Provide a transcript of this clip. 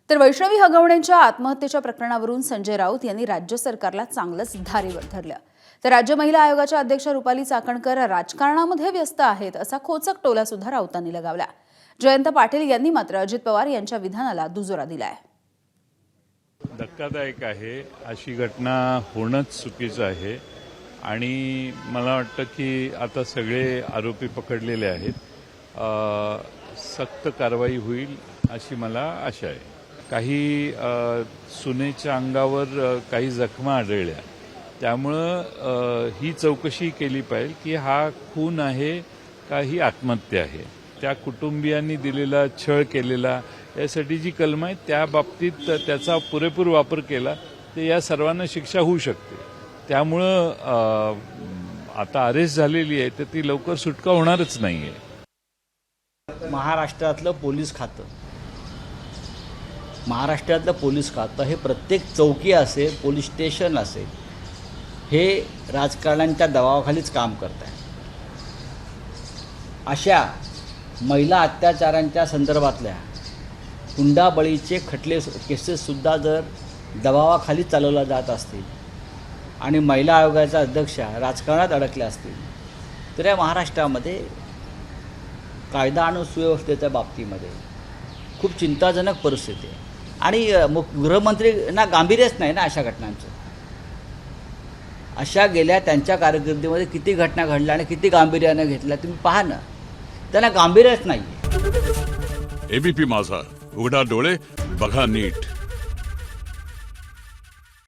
तर वैष्णवी हगवणेंच्या आत्महत्येच्या प्रकरणावरून संजय राऊत यांनी राज्य सरकारला चांगलंच धारेवर धरलं। तर राज्य महिला आयोगाच्या अध्यक्ष रुपाली चाकणकर राजकारणामध्ये व्यस्त आहेत असा खोचक टोला सुद्धा राऊतांनी लगावला। जयंत पाटील यांनी मात्र अजित पवार यांच्या विधानाला दुजोरा दिलाय। धक्कादायक आहे, अशी घटना होणंच चुकीचं आहे आणि मला वाटतं की आता सगळे आरोपी पकडलेले आहेत, सक्त कारवाई होईल अशी मला आशा आहे। काही सुनेच्या अंगावर काही जखमा आढळल्या, त्यामुळं ही चौकशी केली पाहिजे की हा खून आहे का ही आत्महत्या आहे। त्या कुटुंबियांनी दिलेला छळ केलेला यासाठी जी कलम आहे त्या बाबतीत त्याचा पुरेपूर वापर केला तर या सर्वांना शिक्षा होऊ शकते। त्यामुळं आता अरेस्ट झालेली आहे तर ती लवकर सुटका होणारच नाहीये। महाराष्ट्रातलं पोलीस खातं हे प्रत्येक चौकी असेल, पोलीस स्टेशन असेल, हे राजकारण्यांच्या दबावाखालीच काम करत आहे। अशा महिला अत्याचारांच्या संदर्भातल्या हुंडाबळीचे खटले केसेससुद्धा जर दबावाखाली चालवल्या जात असतील आणि महिला आयोगाच्या अध्यक्षा राजकारणात अडकल्या असतील तर या महाराष्ट्रामध्ये कायदा आणि सुव्यवस्थेच्या बाबतीमध्ये खूप चिंताजनक परिस्थिती आहे आणि गृहमंत्र्यांना गांभीर्यच नाही ना अशा घटनांचं। अशा गेल्या त्यांच्या कारकिर्दीमध्ये किती घटना घडल्या आणि किती गांभीर्याने घेतल्या तुम्ही पहा ना, त्यांना गांभीर्यच नाही। एबीपी माझा, उघडा डोळे बघा नीट।